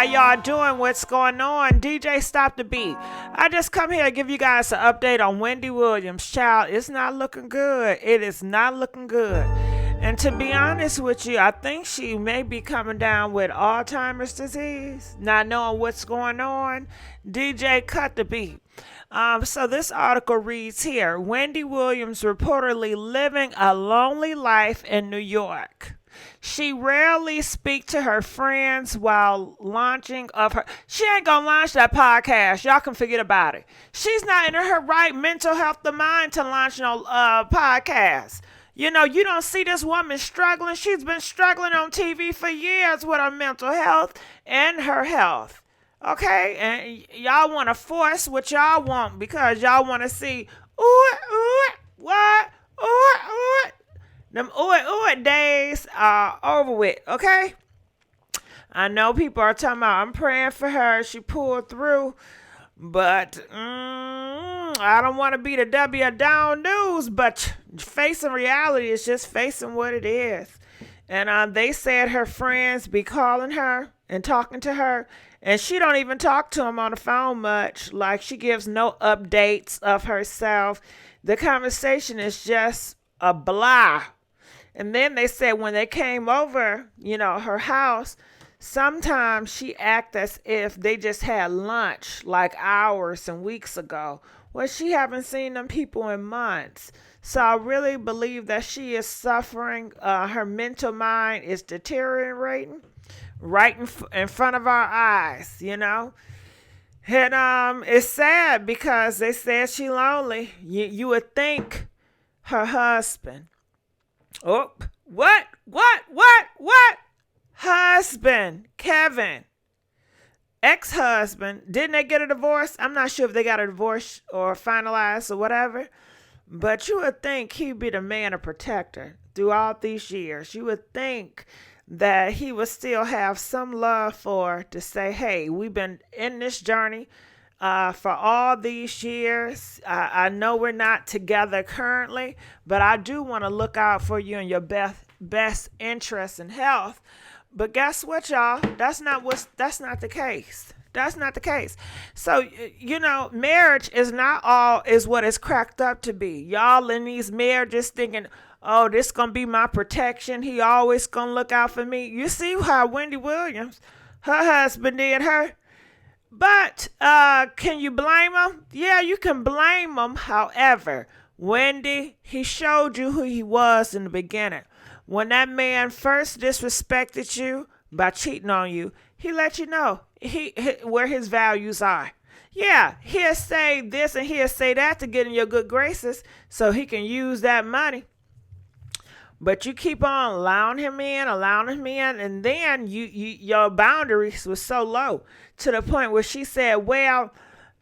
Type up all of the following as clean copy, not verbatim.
y'all doing? What's going on? DJ, stop the beat. I just come here to give you guys an update on Wendy Williams. Child, it's not looking good. It is not looking good. And to be honest with you, I think she may be coming down with Alzheimer's disease, not knowing what's going on. DJ, cut the beat. So this article reads here, Wendy Williams reportedly living a lonely life in New York. She rarely speaks to her friends while launching of her. She ain't gonna launch that podcast. Y'all can forget about it. She's not in her right mental health of mind to launch no podcast. You know, you don't see this woman struggling. She's been struggling on TV for years with her mental health and her health. Okay? And y'all want to force what y'all want because y'all want to see, what, ooh. Them ooh days are over with, okay? I know people are talking about, I'm praying for her. She pulled through. But I don't want to be the W of down news, but facing reality is just facing what it is. And they said her friends be calling her and talking to her, and she don't even talk to them on the phone much. Like, she gives no updates of herself. The conversation is just a blah. And then they said when they came over, her house, sometimes she act as if they just had lunch like hours and weeks ago. Well, she haven't seen them people in months. So I really believe that she is suffering. Her mental mind is deteriorating right in front of our eyes, And it's sad because they said she lonely. You would think her husband. Oh, what? Husband, Kevin, ex-husband, didn't they get a divorce? I'm not sure if they got a divorce or finalized or whatever, but you would think he'd be the man to protect her throughout these years. You would think that he would still have some love for her to say, hey, we've been in this journey for all these years. I know we're not together currently, but I do want to look out for you and your best interest and health. But guess what, y'all? That's not the case. That's not the case. So, marriage is not all is what it's cracked up to be. Y'all in these marriages thinking, oh, this going to be my protection. He always going to look out for me. You see how Wendy Williams, her husband did her. But can you blame him? Yeah, you can blame him. However, Wendy, he showed you who he was in the beginning. When that man first disrespected you by cheating on you, he let you know where his values are. Yeah, he'll say this and he'll say that to get in your good graces so he can use that money. But you keep on allowing him in, and then your boundaries were so low to the point where she said, well,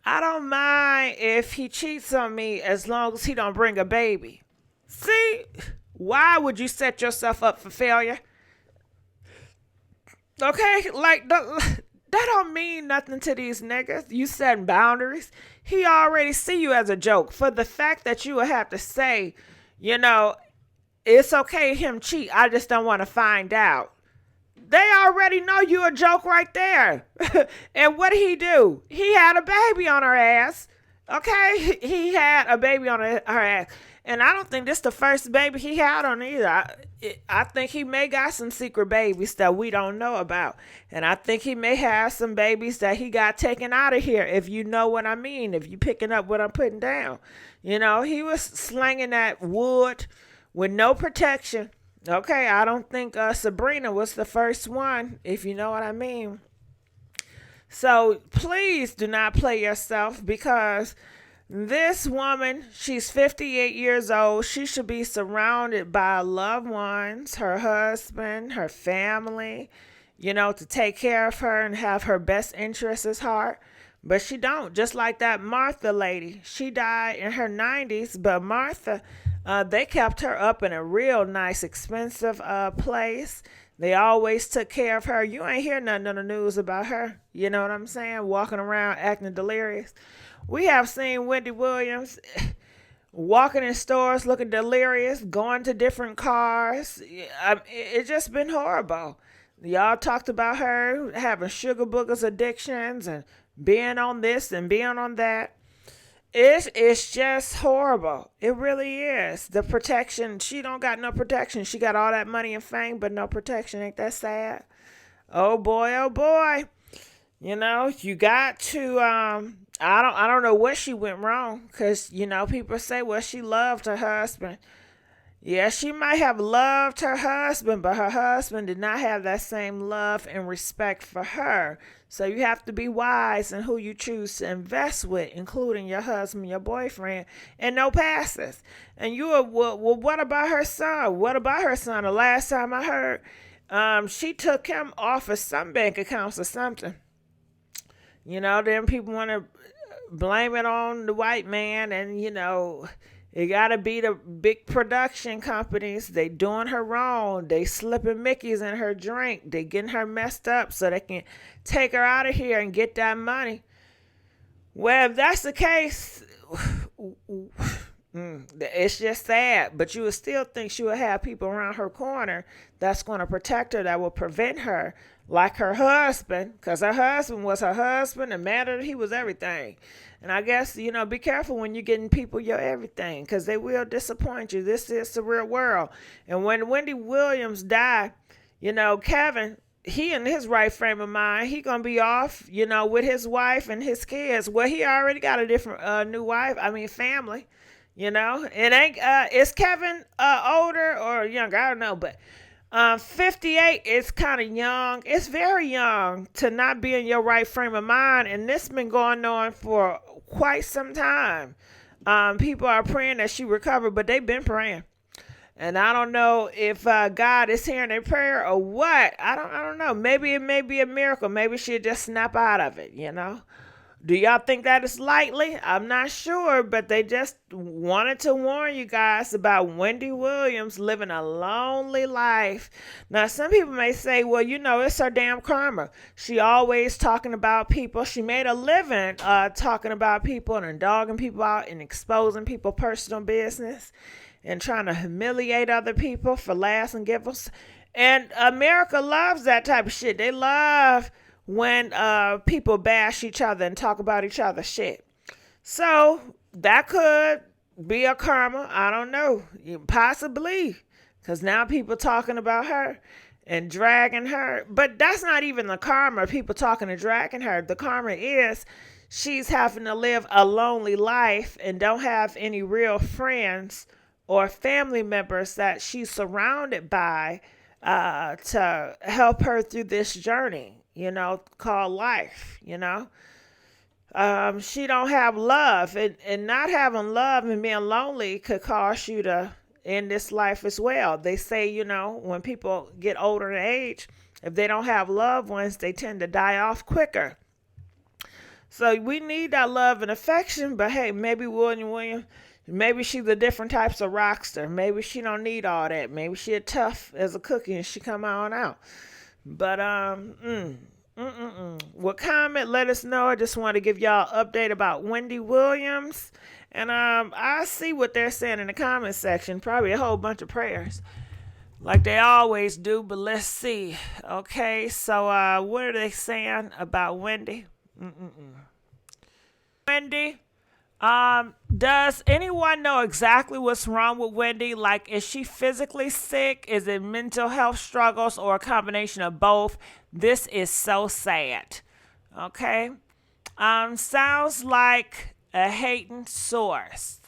I don't mind if he cheats on me as long as he don't bring a baby. See? Why would you set yourself up for failure? Okay, like that don't mean nothing to these niggas. You setting boundaries. He already see you as a joke. For the fact that you would have to say, it's okay him cheat. I just don't want to find out. They already know you a joke right there. And what did he do? He had a baby on her ass. Okay, he had a baby on her ass. And I don't think this the first baby he had on either. I think he may got some secret babies that we don't know about. And I think he may have some babies that he got taken out of here, if you know what I mean, if you picking up what I'm putting down. He was slinging that wood with no protection. Okay, I don't think Sabrina was the first one, if you know what I mean. So please do not play yourself because this woman, she's 58 years old. She should be surrounded by loved ones, her husband, her family, to take care of her and have her best interests at heart. But she don't. Just like that Martha lady. She died in her 90s, but Martha, they kept her up in a real nice, expensive place. They always took care of her. You ain't hear nothing on the news about her. You know what I'm saying? Walking around acting delirious. We have seen Wendy Williams walking in stores looking delirious, going to different cars. It's just been horrible. Y'all talked about her having sugar boogers addictions and being on this and being on that. It's just horrible. It really is. The protection, she don't got no protection. She got all that money and fame, but no protection. Ain't that sad? Oh boy, oh boy. You know, you got to I don't know what she went wrong, cuz people say, well, she loved her husband. Yeah, she might have loved her husband, but her husband did not have that same love and respect for her. So you have to be wise in who you choose to invest with, including your husband, your boyfriend, and no passes. And you are, well, what about her son? What about her son? The last time I heard, she took him off of some bank accounts or something. Then people want to blame it on the white man, and it gotta be the big production companies. They doing her wrong. They slipping Mickeys in her drink. They getting her messed up so they can take her out of here and get that money. Well, if that's the case, it's just sad. But you would still think she would have people around her corner that's going to protect her, that will prevent her, like her husband, because her husband was her husband and mattered. He was everything. And I guess, be careful when you're getting people your everything, because they will disappoint you. This is the real world. And when Wendy Williams died, Kevin, he in his right frame of mind, he going to be off, with his wife and his kids. Well, he already got a different new wife, family. It ain't, is Kevin older or younger? I don't know, but 58 is kind of young. It's very young to not be in your right frame of mind. And this been going on for quite some time. People are praying that she recover, but they've been praying. And I don't know if God is hearing their prayer or what. I don't know. Maybe it may be a miracle. Maybe she'll just snap out of it, Do y'all think that is likely? I'm not sure, but they just wanted to warn you guys about Wendy Williams living a lonely life. Now, some people may say, well, it's her damn karma. She always talking about people. She made a living talking about people and dogging people out and exposing people's personal business and trying to humiliate other people for laughs and giggles. And America loves that type of shit. They love when people bash each other and talk about each other's shit. So that could be a karma. I don't know. Possibly. Because now people talking about her and dragging her. But that's not even the karma, people talking and dragging her. The karma is she's having to live a lonely life and don't have any real friends or family members that she's surrounded by to help her through this journey. Called life, she don't have love, and not having love and being lonely could cause you to end this life as well. They say, when people get older in age, if they don't have loved ones, they tend to die off quicker. So we need that love and affection, but hey, maybe William, maybe she's a different types of rockster. Maybe she don't need all that. Maybe she's tough as a cookie and she come on out. But well, comment, let us know. I just want to give y'all an update about Wendy Williams, and I see what they're saying in the comment section. Probably a whole bunch of prayers, like they always do. But let's see. Okay, so what are they saying about Wendy? Wendy. Does anyone know exactly what's wrong with Wendy? Like, is she physically sick? Is it mental health struggles or a combination of both? This is so sad. Okay. Sounds like a hating source.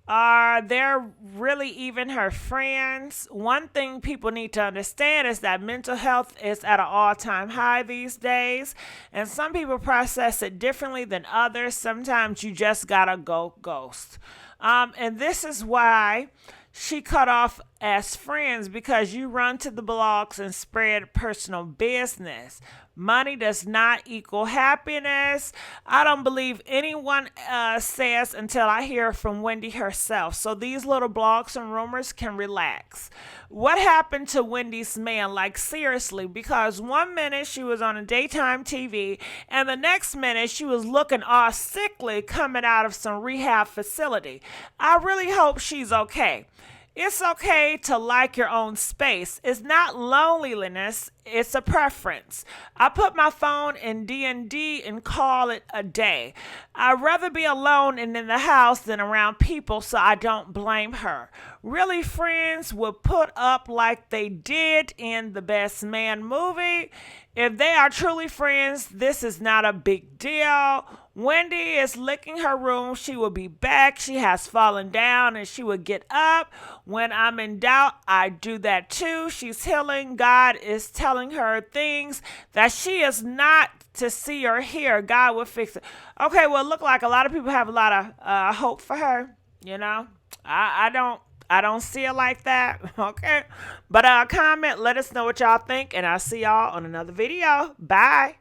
Are there really even her friends? One thing people need to understand is that mental health is at an all-time high these days, and some people process it differently than others. Sometimes you just gotta go ghost. And this is why she cut off as friends, because you run to the blogs and spread personal business. Money does not equal happiness. I don't believe anyone says until I hear from Wendy herself. So these little blogs and rumors can relax. What happened to Wendy's man? Like, seriously, because one minute she was on a daytime TV and the next minute she was looking all sickly coming out of some rehab facility. I really hope she's okay. It's okay to like your own space. It's not loneliness, it's a preference. I put my phone in D&D and call it a day. I'd rather be alone and in the house than around people, so I don't blame her. Really, friends would put up like they did in the Best Man movie. If they are truly friends, this is not a big deal. Wendy is licking her room. She will be back. She has fallen down and she will get up. When I'm in doubt, I do that too. She's healing. God is telling her things that she is not to see or hear. God will fix it. Okay, well, look like a lot of people have a lot of hope for her. You know, I don't see it like that. Okay, but comment. Let us know what y'all think, and I'll see y'all on another video. Bye.